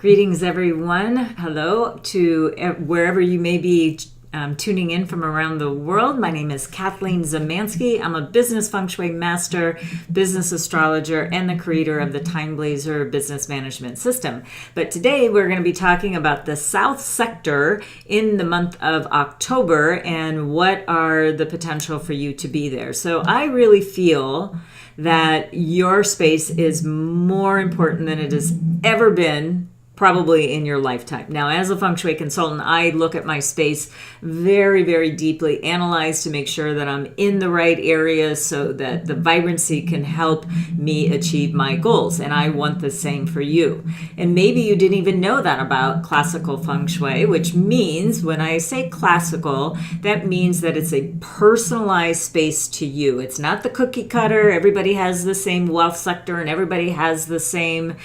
Greetings, everyone. Hello to wherever you may be tuning in from around the world. My name is Kathleen Zemansky. I'm a business feng shui master, business astrologer, and the creator of the TimeBlazr business management system. But today we're going to be talking about the South Sector in the month of October and what are the potential for you to be there. So I really feel that your space is more important than it has ever been probably in your lifetime. Now, as a feng shui consultant, I look at my space very, very deeply, analyze to make sure that I'm in the right areas so that the vibrancy can help me achieve my goals. And I want the same for you. And maybe you didn't even know that about classical feng shui, which means when I say classical, that means that it's a personalized space to you. It's not the cookie cutter. Everybody has the same wealth sector and everybody has the same,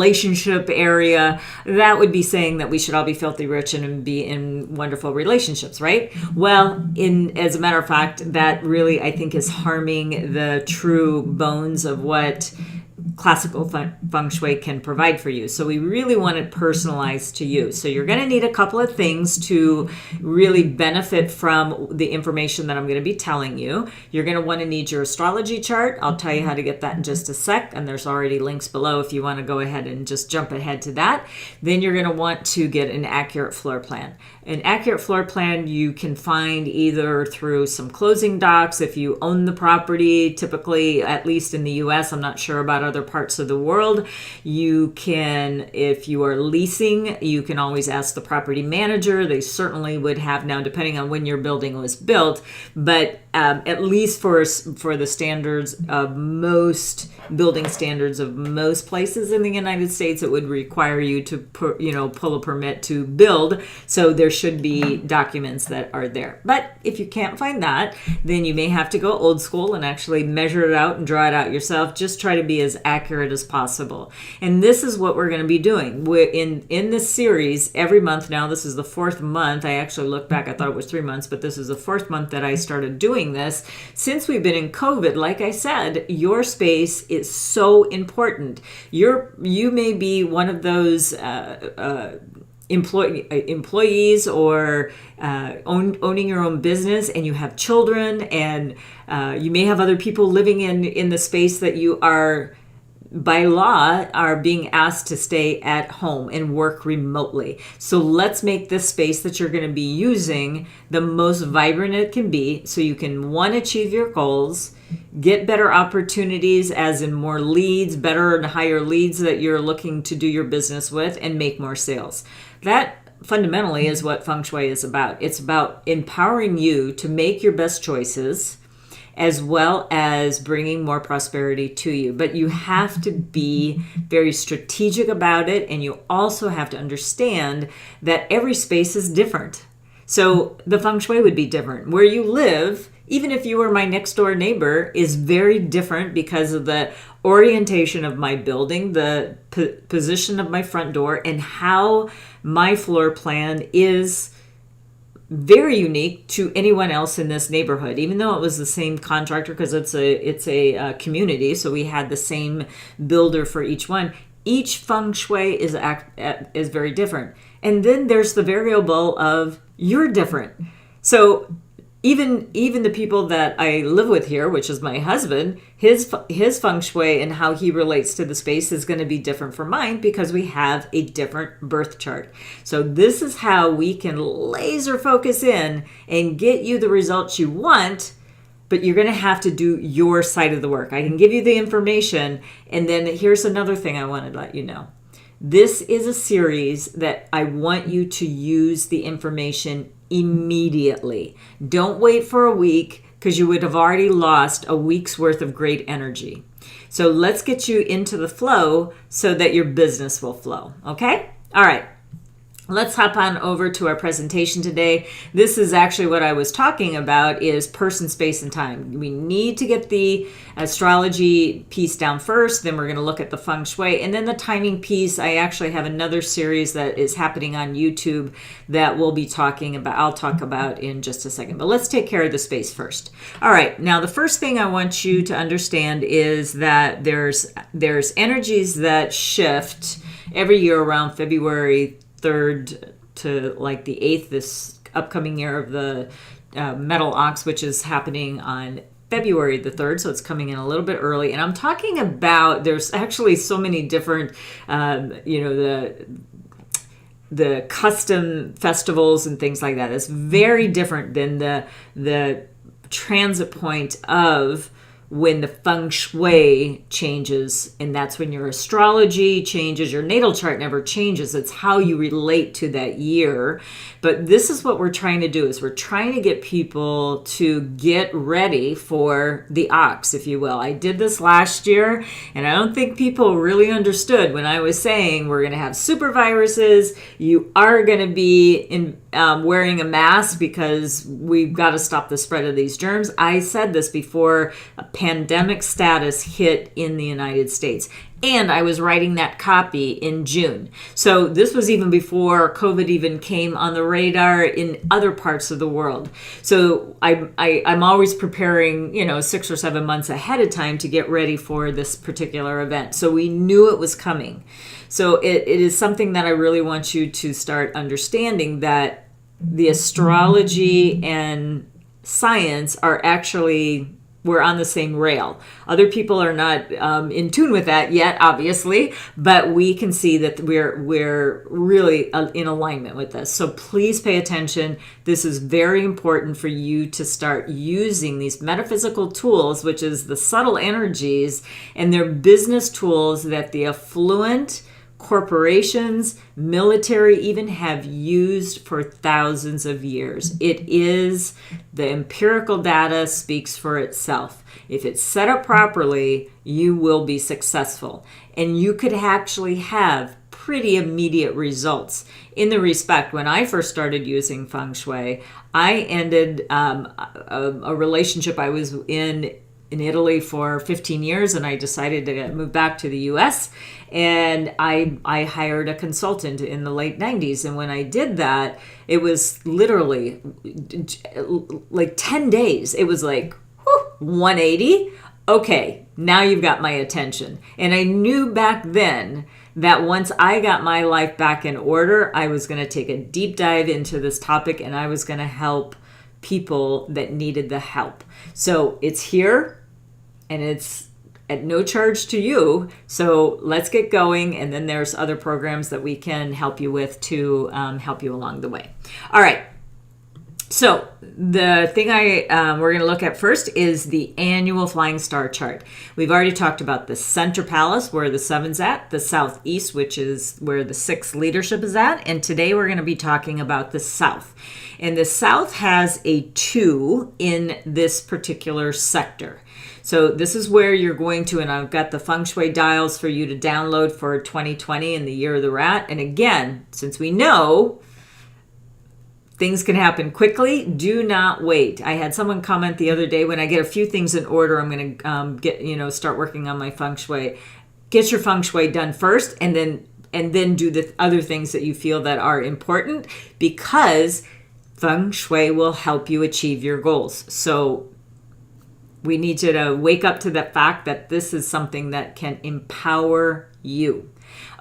relationship area. That would be saying that we should all be filthy rich and be in wonderful relationships, right? Well, as a matter of fact, that really, I think, is harming the true bones of what classical feng shui can provide for you. So we really want it personalized to you. So you're going to need a couple of things to really benefit from the information that I'm going to be telling you. You're going to want to need your astrology chart. I'll tell you how to get that in just a sec. And there's already links below if you want to go ahead and just jump ahead to that. Then you're going to want to get an accurate floor plan. An accurate floor plan you can find either through some closing docs if you own the property, typically, at least in the US, I'm not sure about other parts of the world. You can, if you are leasing, you can always ask the property manager. They certainly would have now, depending on when your building was built, but at least for the standards of most building standards of most places in the United States, it would require you to pull a permit to build. So there should be documents that are there. But if you can't find that, then you may have to go old school and actually measure it out and draw it out yourself. Just try to be as accurate as possible. And this is what we're going to be doing. We're in this series every month now. This is the fourth month. I actually looked back. I thought it was 3 months, but this is the fourth month that I started doing this. Since we've been in COVID, like I said, your space is so important. You may be one of those employees or owning your own business, and you have children, and you may have other people living in the space that you are, by law, are being asked to stay at home and work remotely. So let's make this space that you're going to be using the most vibrant it can be so you can, one, achieve your goals, get better opportunities, as in more leads, better and higher leads that you're looking to do your business with, and make more sales. That fundamentally is what feng shui is about. It's about empowering you to make your best choices, as well as bringing more prosperity to you. But you have to be very strategic about it, and you also have to understand that every space is different. So the feng shui would be different. Where you live, even if you were my next door neighbor, is very different because of the orientation of my building, the position of my front door, and how my floor plan is very unique to anyone else in this neighborhood, even though it was the same contractor, because it's a community. So we had the same builder for each one. Each feng shui is very different. And then there's the variable of you're different. So even the people that I live with here, which is my husband, his feng shui and how he relates to the space is going to be different from mine because we have a different birth chart. So this is how we can laser focus in and get you the results you want, but you're going to have to do your side of the work. I can give you the information, and then here's another thing I want to let you know. This is a series that I want you to use the information immediately. Don't wait for a week, because you would have already lost a week's worth of great energy. So let's get you into the flow so that your business will flow. Okay? All right. Let's hop on over to our presentation today. This is actually what I was talking about, is person, space, and time. We need to get the astrology piece down first, then we're going to look at the Feng Shui, and then the timing piece. I actually have another series that is happening on YouTube that we'll be talking about. I'll talk about in just a second, but let's take care of the space first. All right, now the first thing I want you to understand is that there's energies that shift every year around February 3rd to like the 8th, this upcoming year of the metal ox, which is happening on February the 3rd, so it's coming in a little bit early. And I'm talking about, there's actually so many different, the custom festivals and things like that. It's very different than the transit point of when the Feng Shui changes, and that's when your astrology changes. Your natal chart never changes. It's how you relate to that year. But this is what we're trying to do, is we're trying to get people to get ready for the ox, if you will. I did this last year, and I don't think people really understood when I was saying we're going to have super viruses. You are going to be wearing a mask because we've got to stop the spread of these germs. I said this before a pandemic status hit in the United States. And I was writing that copy in June. So this was even before COVID even came on the radar in other parts of the world. So I'm always preparing, 6 or 7 months ahead of time to get ready for this particular event. So we knew it was coming. So it is something that I really want you to start understanding, that the astrology and science are actually, we're on the same rail. Other people are not in tune with that yet, obviously, but we can see that we're really in alignment with this. So please pay attention. This is very important for you to start using these metaphysical tools, which is the subtle energies, and they're business tools that the affluent corporations, military even have used for thousands of years. It is, the empirical data speaks for itself. If it's set up properly, you will be successful. And you could actually have pretty immediate results. In the respect, when I first started using Feng Shui, I ended a relationship I was in Italy for 15 years, and I decided to move back to the US, and I hired a consultant in the late 90s. And when I did that, it was literally like 10 days. It was like 180. Okay, now you've got my attention. And I knew back then that once I got my life back in order, I was going to take a deep dive into this topic, and I was going to help people that needed the help. So it's here, and it's at no charge to you. So let's get going, and then there's other programs that we can help you with to help you along the way. All right. So the thing we're going to look at first is the annual flying star chart. We've already talked about the center palace, where the 7's at, the southeast, which is where the 6th leadership is at, and today we're going to be talking about the south. And the south has a 2 in this particular sector. So this is where you're going to, and I've got the Feng Shui dials for you to download for 2020 and the year of the rat. And again, since we know things can happen quickly, do not wait. I had someone comment the other day, when I get a few things in order, I'm going to start working on my Feng Shui. Get your Feng Shui done first, and then do the other things that you feel that are important, because Feng Shui will help you achieve your goals. So we need you to wake up to the fact that this is something that can empower you.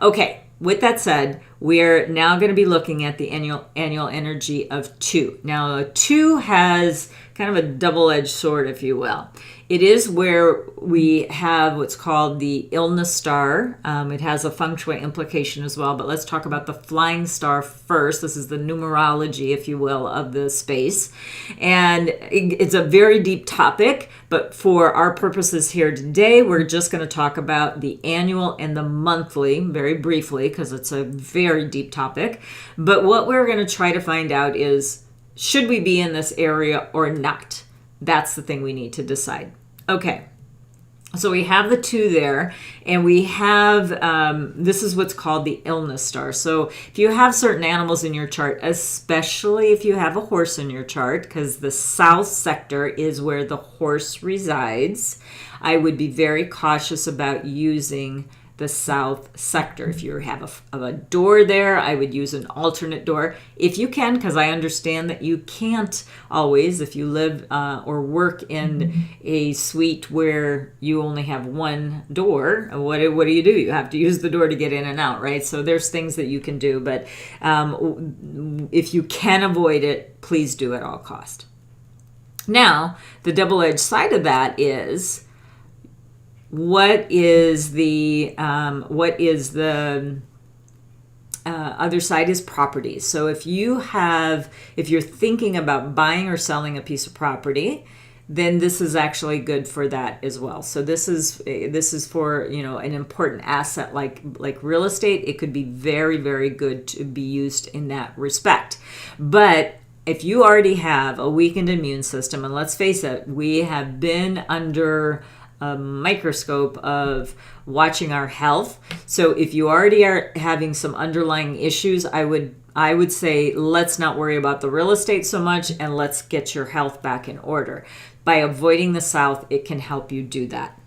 Okay, with that said, we're now going to be looking at the annual energy of 2. Now, a 2 has kind of a double-edged sword, if you will. It is where we have what's called the illness star. It has a Feng Shui implication as well, but let's talk about the flying star first. This is the numerology, if you will, of the space. And it's a very deep topic, but for our purposes here today, we're just going to talk about the annual and the monthly very briefly, because it's a very deep topic. But what we're going to try to find out is, should we be in this area or not? That's the thing we need to decide. Okay, So we have the 2 there, and we have, this is what's called the illness star. So if you have certain animals in your chart, especially if you have a horse in your chart, because the south sector is where the horse resides, I would be very cautious about using the south sector. If you have a door there, I would use an alternate door if you can, because I understand that you can't always, if you live or work in a suite where you only have one door. What do? You have to use the door to get in and out, right? So there's things that you can do, but if you can avoid it, please do at all cost. Now, the double-edged side of that is, what is the other side is property. So if you're thinking about buying or selling a piece of property, then this is actually good for that as well. So this is for, an important asset like real estate. It could be very, very good to be used in that respect. But if you already have a weakened immune system, and let's face it, we have been under a microscope of watching our health. So if you already are having some underlying issues, I would say let's not worry about the real estate so much, and let's get your health back in order. By avoiding the south, it can help you do that.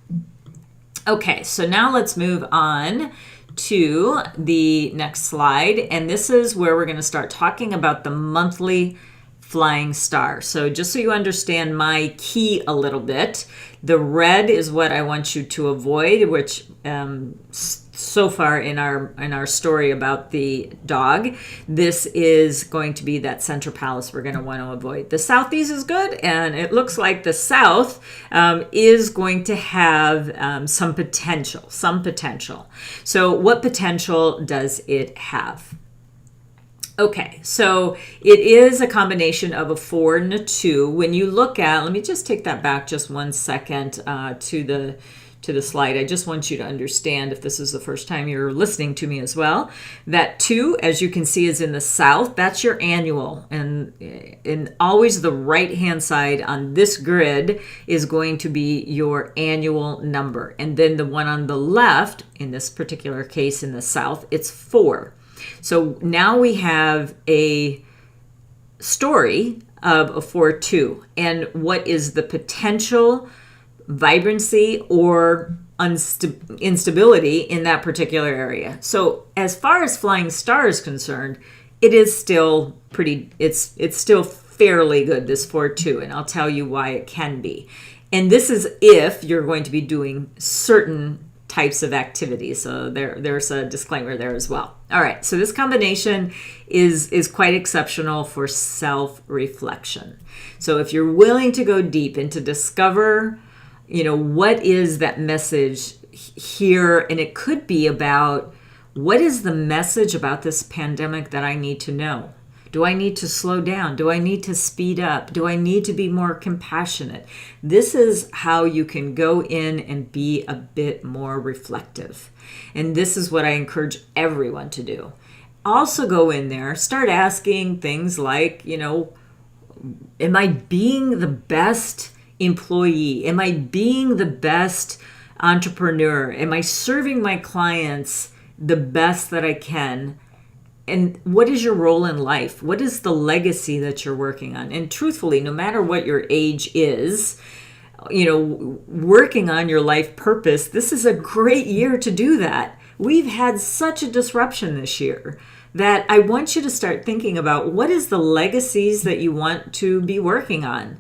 Okay, so now let's move on to the next slide, and this is where we're going to start talking about the monthly flying star. So just so you understand my key a little bit, the red is what I want you to avoid, which so far in our story about the dog, this is going to be that center palace we're going to want to avoid. The southeast is good, and it looks like the south is going to have some potential. So what potential does it have? Okay, so it is a combination of a 4 and a 2. When you look at, let me just take that back just 1 second to the slide. I just want you to understand, if this is the first time you're listening to me as well, that 2, as you can see, is in the south. That's your annual, and always the right-hand side on this grid is going to be your annual number. And then the one on the left, in this particular case in the south, it's 4. So now we have a story of a 4-2, and what is the potential vibrancy or instability in that particular area. So as far as flying star is concerned, it is still it's still fairly good, this 4-2, and I'll tell you why it can be. And this is if you're going to be doing certain types of activities. So there's a disclaimer there as well. All right, so this combination is quite exceptional for self-reflection. So if you're willing to go deep and to discover, what is that message here, and it could be about, what is the message about this pandemic that I need to know? Do I need to slow down? Do I need to speed up? Do I need to be more compassionate? This is how you can go in and be a bit more reflective. And this is what I encourage everyone to do. Also go in there, start asking things like, am I being the best employee? Am I being the best entrepreneur? Am I serving my clients the best that I can? And what is your role in life? What is the legacy that you're working on? And truthfully, no matter what your age is, working on your life purpose, this is a great year to do that. We've had such a disruption this year that I want you to start thinking about, what is the legacies that you want to be working on?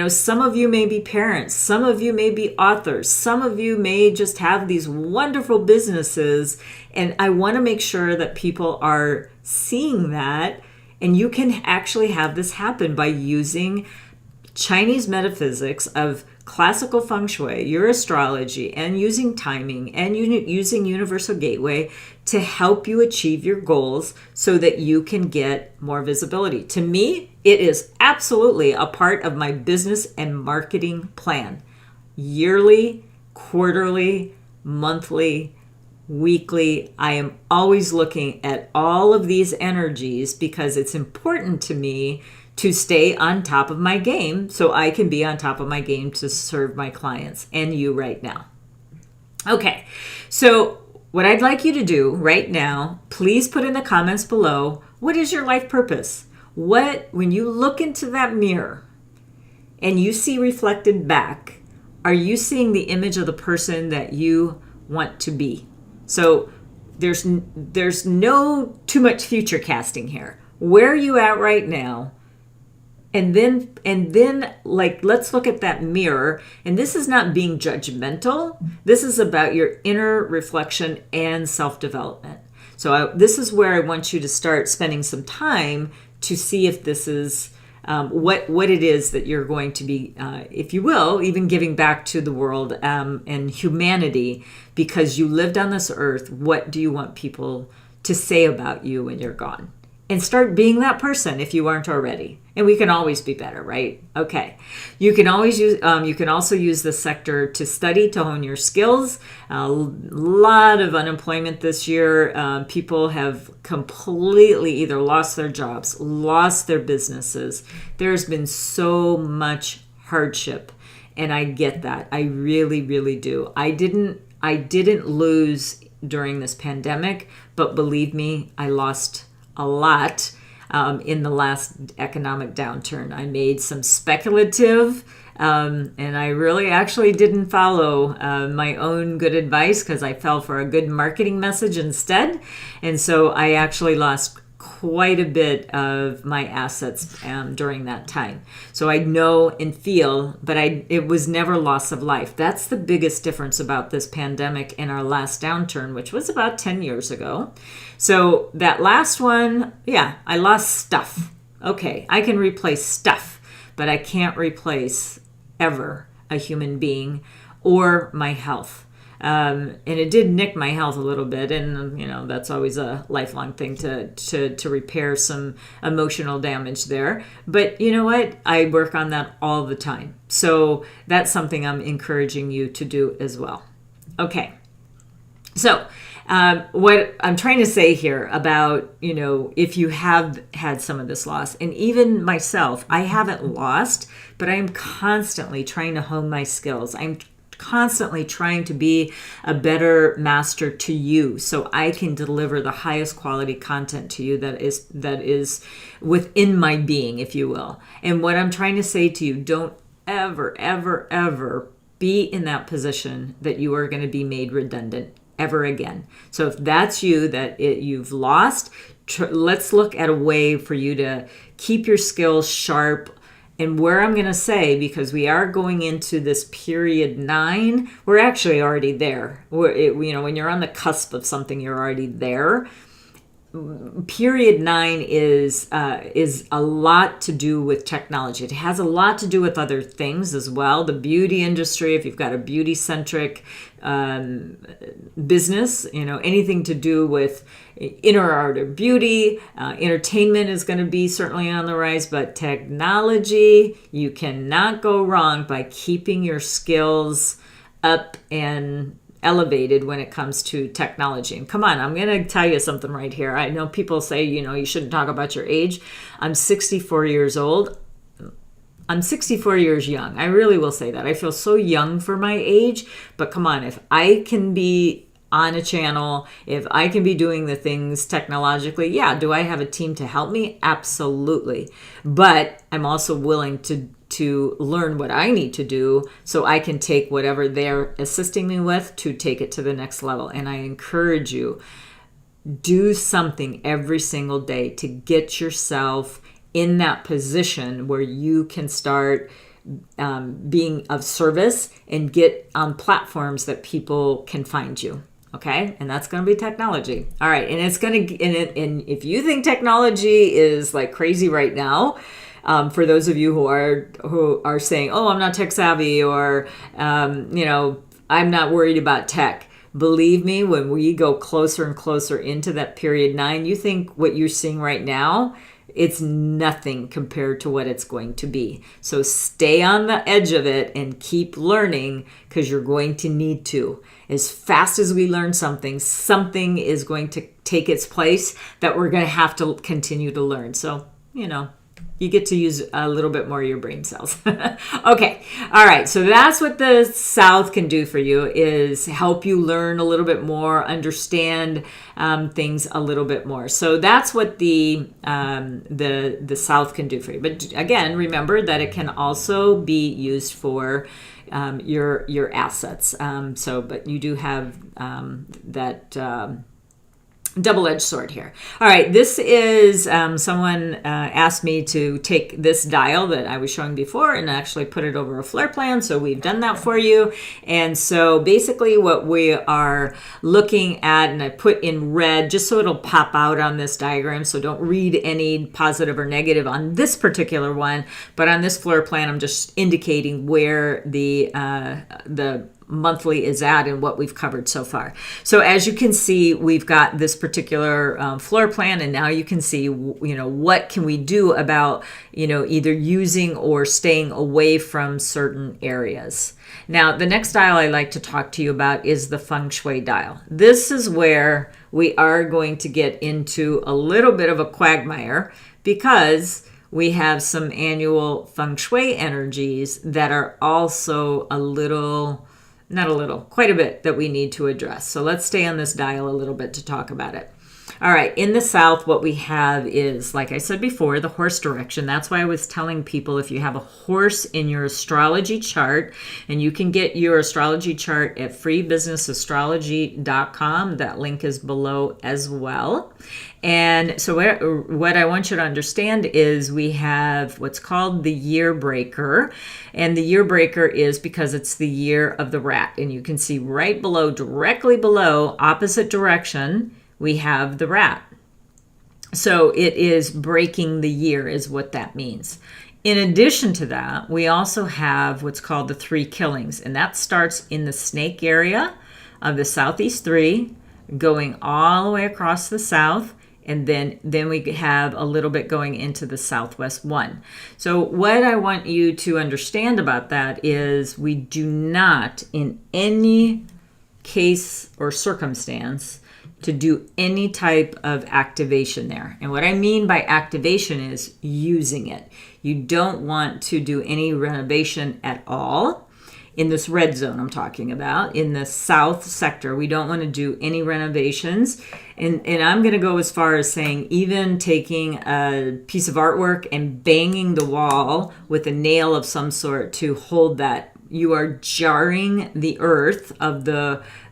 Some of you may be parents, some of you may be authors, some of you may just have these wonderful businesses, and I want to make sure that people are seeing that, and you can actually have this happen by using Chinese metaphysics of classical Feng Shui, your astrology, and using timing, and using Universal Gateway to help you achieve your goals so that you can get more visibility. To me, it is absolutely a part of my business and marketing plan. Yearly, quarterly, monthly, weekly, I am always looking at all of these energies because it's important to me to stay on top of my game so I can be on top of my game to serve my clients and you right now. Okay, so what I'd like you to do right now, please put in the comments below, what is your life purpose? When you look into that mirror and you see reflected back, are you seeing the image of the person that you want to be? So there's no too much future casting here. Where are you at right now? And then like, let's look at that mirror. And this is not being judgmental. This is about your inner reflection and self-development. So this is where I want you to start spending some time to see if this is what it is that you're going to be, if you will, even giving back to the world and humanity, because you lived on this earth. What do you want people to say about you when you're gone? And start being that person if you aren't already. And we can always be better, right? Okay. You can always use. You can also use this sector to study, to hone your skills. A lot of unemployment this year. People have completely either lost their jobs, lost their businesses. There's been so much hardship, and I get that. I really, really do. I didn't lose during this pandemic, but believe me, I lost a lot in the last economic downturn. I made some speculative, and I really actually didn't follow my own good advice, because I fell for a good marketing message instead. And so I actually lost quite a bit of my assets during that time. So I know and feel, but it was never loss of life. That's the biggest difference about this pandemic and our last downturn, which was about 10 years ago. So that last one, yeah, I lost stuff. Okay, I can replace stuff, but I can't replace ever a human being or my health. And it did nick my health a little bit, and that's always a lifelong thing to repair some emotional damage there. But you know what? I work on that all the time. So that's something I'm encouraging you to do as well. Okay. So what I'm trying to say here about, if you have had some of this loss, and even myself, I haven't lost, but I am constantly trying to hone my skills. I'm constantly trying to be a better master to you, so I can deliver the highest quality content to you that is within my being, if you will. And what I'm trying to say to you, don't ever, ever, ever be in that position that you are going to be made redundant ever again. So if that's you, you've lost, let's look at a way for you to keep your skills sharp. And where I'm going to say, because we are going into this period 9, we're actually already there. When you're on the cusp of something, you're already there. Period 9 is a lot to do with technology. It has a lot to do with other things as well. The beauty industry, if you've got a beauty-centric business, anything to do with inner art or beauty, entertainment is going to be certainly on the rise, but technology, you cannot go wrong by keeping your skills up and elevated when it comes to technology. And come on, I'm going to tell you something right here. I know people say, you shouldn't talk about your age. I'm 64 years old. I'm 64 years young. I really will say that. I feel so young for my age, but come on, if I can be on a channel, if I can be doing the things technologically, yeah, do I have a team to help me? Absolutely. But I'm also willing to learn what I need to do so I can take whatever they're assisting me with to take it to the next level. And I encourage you, do something every single day to get yourself in that position where you can start being of service and get on platforms that people can find you. Okay, and that's going to be technology. All right, and it's going to, and if you think technology is like crazy right now, for those of you who are saying, "Oh, I'm not tech savvy," or I'm not worried about tech. Believe me, when we go closer and closer into that period 9, you think what you're seeing right now, it's nothing compared to what it's going to be. So stay on the edge of it and keep learning, because you're going to need to. As fast as we learn something is going to take its place that we're going to have to continue to learn. So, you get to use a little bit more of your brain cells. Okay. All right. So that's what the South can do for you, is help you learn a little bit more, understand things a little bit more. So that's what the South can do for you. But again, remember that it can also be used for your assets. But you do have that double-edged sword here. All right, this is someone asked me to take this dial that I was showing before and actually put it over a floor plan. So we've done that for you. And so basically what we are looking at, and I put in red just so it'll pop out on this diagram. So don't read any positive or negative on this particular one, but on this floor plan, I'm just indicating where the monthly is at and what we've covered so far. So as you can see, we've got this particular floor plan, and now you can see, what can we do about, either using or staying away from certain areas. Now, the next dial I like to talk to you about is the Feng Shui dial. This is where we are going to get into a little bit of a quagmire, because we have some annual Feng Shui energies that are also quite a bit that we need to address. So let's stay on this dial a little bit to talk about it. All right, in the South, what we have is, like I said before, the horse direction. That's why I was telling people, if you have a horse in your astrology chart, and you can get your astrology chart at freebusinessastrology.com. That link is below as well. And so what I want you to understand is we have what's called the year breaker. And the year breaker is because it's the year of the rat. And you can see right below, directly below, opposite direction, we have the rat. So it is breaking the year is what that means. In addition to that, we also have what's called the 3 killings. And that starts in the snake area of the Southeast 3, going all the way across the south. And then we have a little bit going into the Southwest 1. So what I want you to understand about that is we do not, in any case or circumstance, to do any type of activation there. And what I mean by activation is using it. You don't want to do any renovation at all. In this red zone I'm talking about, in the South sector, we don't want to do any renovations. And I'm going to go as far as saying even taking a piece of artwork and banging the wall with a nail of some sort to hold that. You are jarring the earth of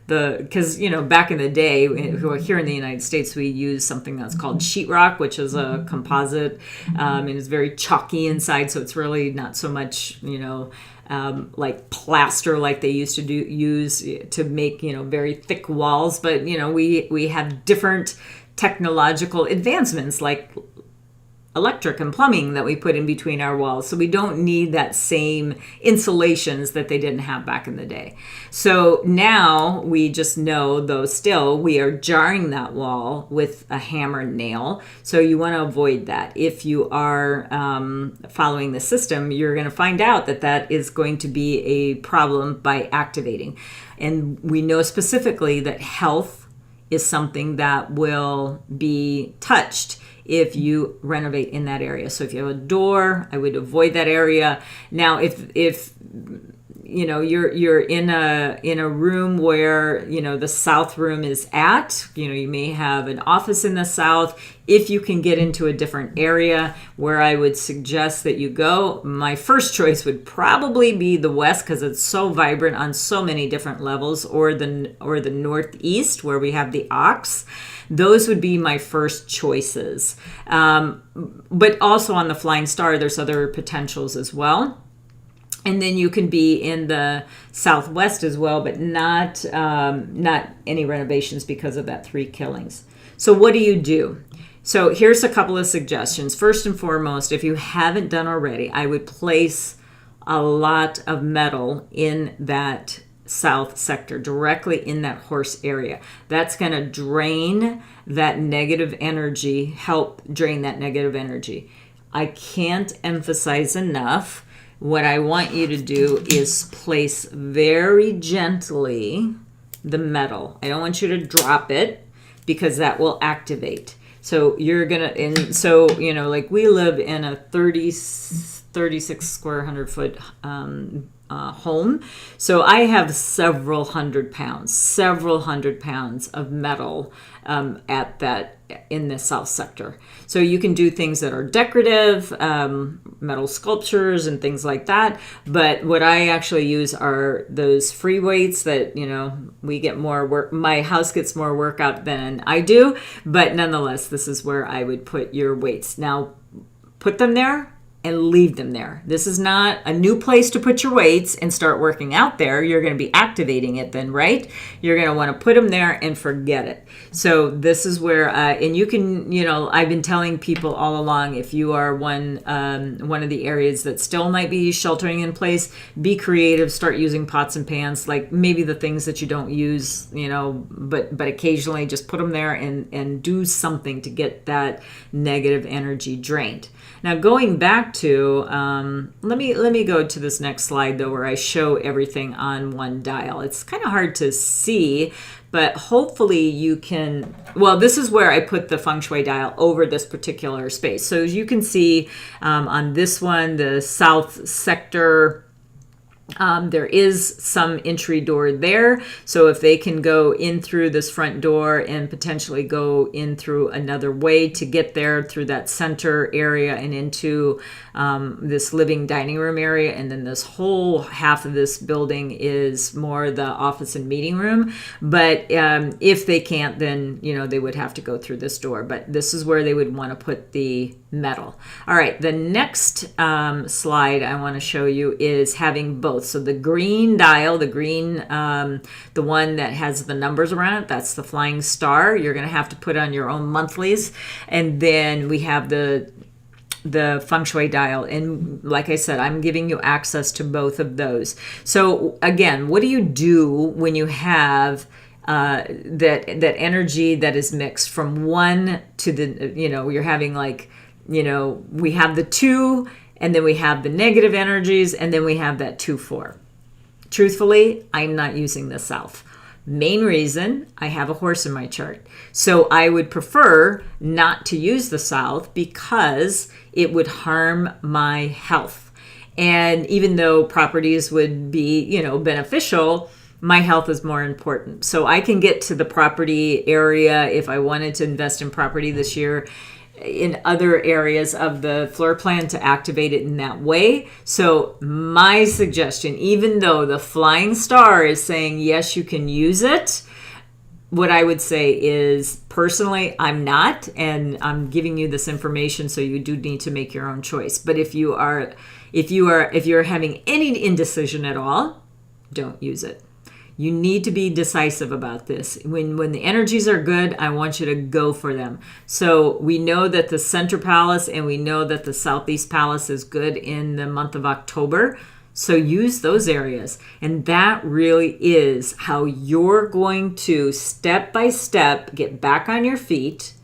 because, back in the day, here in the United States, we use something that's called sheetrock, which is a composite, and it's very chalky inside. So it's really not so much, like plaster like they used to use to make, very thick walls. But, we have different technological advancements like electric and plumbing that we put in between our walls. So we don't need that same insulations that they didn't have back in the day. So now we just know, though still, we are jarring that wall with a hammer and nail. So you want to avoid that. If you are following the system, you're going to find out that is going to be a problem by activating. And we know specifically that health is something that will be touched if you renovate in that area. So if you have a door, I would avoid that area. Now, if you're in a room where the south room is at, you may have an office in the south. If you can get into a different area where I would suggest that you go, my first choice would probably be the west, because it's so vibrant on so many different levels, or the northeast where we have the ox. Those would be my first choices. But also on the Flying Star, there's other potentials as well. And then you can be in the Southwest as well, but not any renovations because of that 3 killings. So what do? So here's a couple of suggestions. First and foremost, if you haven't done already, I would place a lot of metal in that South sector, directly in that horse area. That's going to drain that negative energy, help drain that negative energy. I can't emphasize enough, what I want you to do is place very gently the metal. I don't want you to drop it, because that will activate. So you're gonna, and so, you know, like we live in a 36 square 100 foot home. So I have several hundred pounds of metal at that in the south sector. So you can do things that are decorative, metal sculptures and things like that. But what I actually use are those free weights that, you know, we get more work. My house gets more workout than I do. But nonetheless, this is where I would put your weights. Now, put them there and leave them there. This is not a new place to put your weights and start working out there. You're going to be activating it then, right? You're going to want to put them there and forget it. So this is where, and you can, you know, I've been telling people all along, if you are one of the areas that still might be sheltering in place, be creative, start using pots and pans, like maybe the things that you don't use, you know, but occasionally just put them there and do something to get that negative energy drained. Now, going back to, let me go to this next slide though, where I show everything on one dial. It's kind of hard to see, but hopefully you can, well, this is where I put the Feng Shui dial over this particular space. So as you can see on this one, the south sector, there is some entry door there. So if they can go in through this front door and potentially go in through another way to get there through that center area and into this living dining room area, and then this whole half of this building is more the office and meeting room. But if they can't, then, you know, they would have to go through this door. But this is where they would want to put the metal. All right, the next slide I want to show you is having both. So the green dial, the green, the one that has the numbers around it, that's the flying star. You're going to have to put on your own monthlies. And then we have the Feng Shui dial. And like I said, I'm giving you access to both of those. So again, what do you do when you have that energy that is mixed from one to the, you know, you're having like, you know, we have the 2, and then we have the negative energies, and then we have that 2-4. Truthfully, I'm not using the south. Main reason, I have a horse in my chart. So I would prefer not to use the south because it would harm my health. And even though properties would be, you know, beneficial, my health is more important. So I can get to the property area if I wanted to invest in property this year in other areas of the floor plan to activate it in that way. So my suggestion, even though the flying star is saying, yes, you can use it, what I would say is, personally, I'm not, and I'm giving you this information, so you do need to make your own choice. But if you're having any indecision at all, don't use it. You need to be decisive about this. When the energies are good, I want you to go for them. So we know that the Center Palace and we know that the Southeast Palace is good in the month of October. So use those areas. And that really is how you're going to step by step get back on your feet,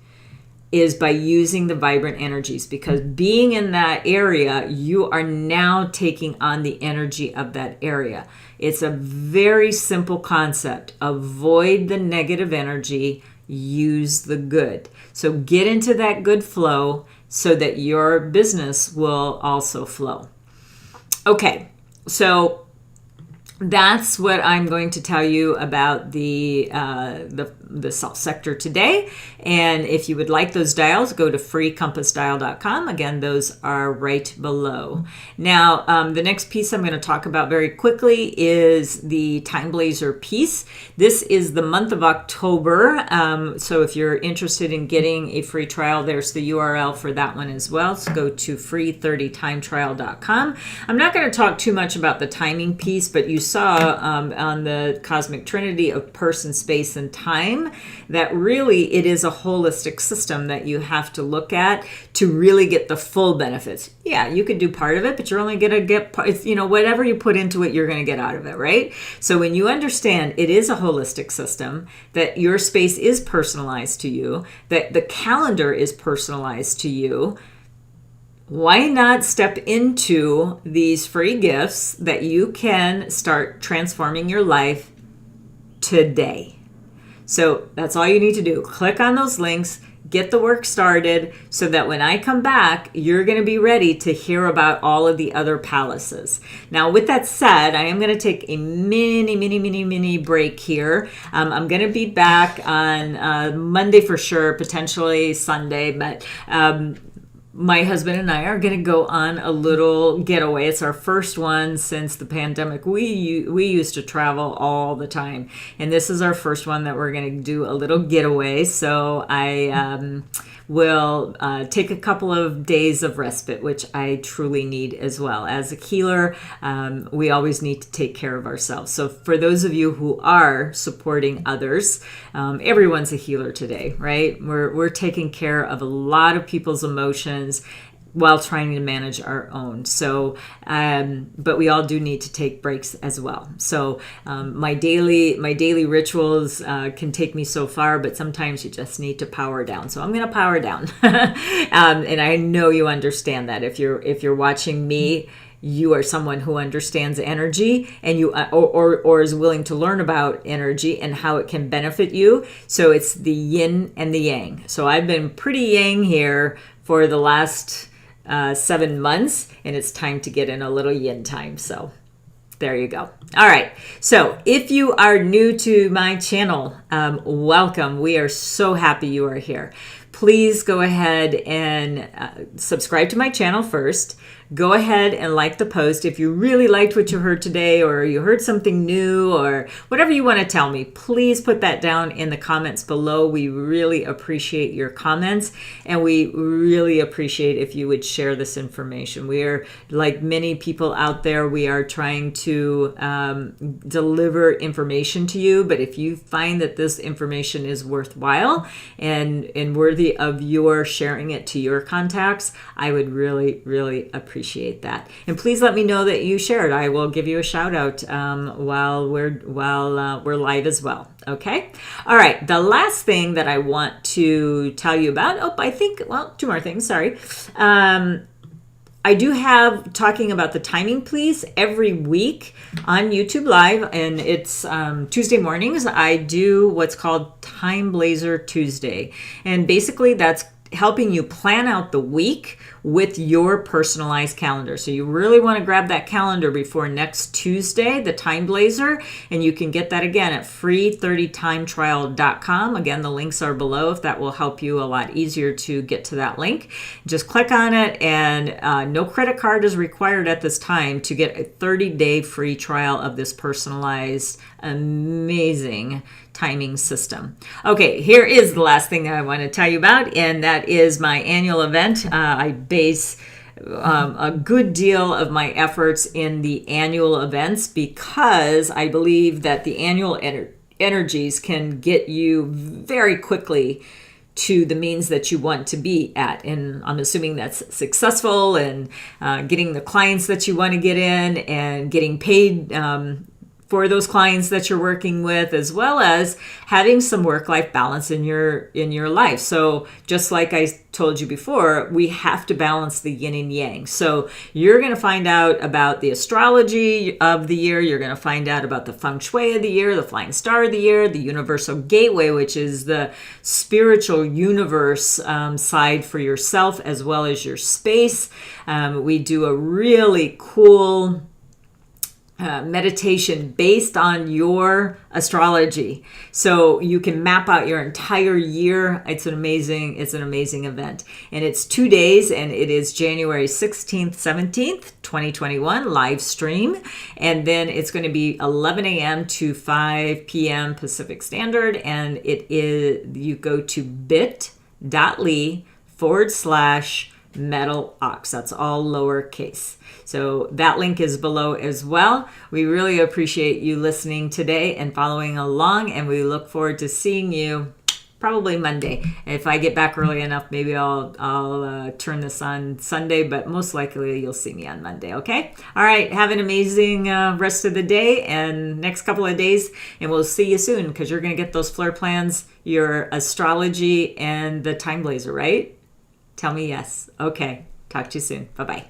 is by using the vibrant energies, because being in that area, you are now taking on the energy of that area. It's a very simple concept. Avoid the negative energy, use the good. So get into that good flow so that your business will also flow. Okay, so that's what I'm going to tell you about the south sector today. And if you would like those dials, go to freecompassdial.com. Again, those are right below. Now, the next piece I'm going to talk about very quickly is the TimeBlazr piece. This is the month of October. So if you're interested in getting a free trial, there's the URL for that one as well. So go to free30timetrial.com. I'm not going to talk too much about the timing piece, but you saw on the Cosmic Trinity of person, space, and time that really it is a holistic system that you have to look at to really get the full benefits. Yeah, you could do part of it, but you're only going to get, you know, whatever you put into it, you're going to get out of it, right? So when you understand it is a holistic system, that your space is personalized to you, that the calendar is personalized to you, why not step into these free gifts that you can start transforming your life today? So that's all you need to do. Click on those links, get the work started so that when I come back, you're going to be ready to hear about all of the other palaces. Now, with that said, I am going to take a mini break here. I'm going to be back on Monday for sure, potentially Sunday, but my husband and I are going to go on a little getaway. It's our first one since the pandemic. We used to travel all the time, and this is our first one that we're going to do a little getaway. So I will take a couple of days of respite, which I truly need as well. As a healer, we always need to take care of ourselves. So for those of you who are supporting others, everyone's a healer today, right? We're taking care of a lot of people's emotions while trying to manage our own. So, but we all do need to take breaks as well. So my daily rituals can take me so far, but sometimes you just need to power down. So I'm going to power down. And I know you understand that. If you're watching me, you are someone who understands energy, and you or is willing to learn about energy and how it can benefit you. So it's the yin and the yang. So I've been pretty yang here for the last 7 months, and it's time to get in a little yin time. So there you go. All right. So if you are new to my channel, welcome. We are so happy you are here. Please go ahead and subscribe to my channel first. Go ahead and like the post. If you really liked what you heard today, or you heard something new, or whatever you want to tell me, please put that down in the comments below. We really appreciate your comments, and we really appreciate if you would share this information. We are, like many people out there, we are trying to deliver information to you, but if you find that this information is worthwhile and worthy of your sharing it to your contacts, I would really appreciate that. And please let me know that you shared. I will give you a shout out while we're live as well. Okay. All right. The last thing that I want to tell you about. Two more things. Sorry. I do have talking about the timing please every week on YouTube Live, and it's Tuesday mornings. I do what's called TimeBlazr Tuesday, and basically that's helping you plan out the week with your personalized calendar. So you really want to grab that calendar before next Tuesday, the TimeBlazr, and you can get that again at free30timetrial.com. Again, the links are below if that will help you a lot easier to get to that link. Just click on it, and no credit card is required at this time to get a 30-day free trial of this personalized, amazing timing system. Okay, here is the last thing that I want to tell you about, and that is my annual event. I base a good deal of my efforts in the annual events because I believe that the annual energies can get you very quickly to the means that you want to be at. And I'm assuming that's successful, and getting the clients that you want to get in, and getting paid for those clients that you're working with, as well as having some work-life balance in your life. So just like I told you before, we have to balance the yin and yang. So you're going to find out about the astrology of the year. You're going to find out about the Feng Shui of the year, the flying star of the year, the universal gateway, which is the spiritual universe side for yourself as well as your space. We do a really cool meditation based on your astrology, so you can map out your entire year. It's an amazing event, and it's 2 days, and it is January 16th, 17th, 2021 live stream, and then it's going to be 11 a.m. to 5 p.m. Pacific Standard, and you go to bit.ly/Metal Ox. That's all lowercase. So that link is below as well. We really appreciate you listening today and following along, and we look forward to seeing you probably Monday. If I get back early enough, maybe I'll turn this on Sunday, but most likely you'll see me on Monday. Okay. All right. Have an amazing rest of the day and next couple of days, and we'll see you soon, because you're going to get those floor plans, your astrology, and the TimeBlazr, right? Tell me yes. Okay. Talk to you soon. Bye-bye.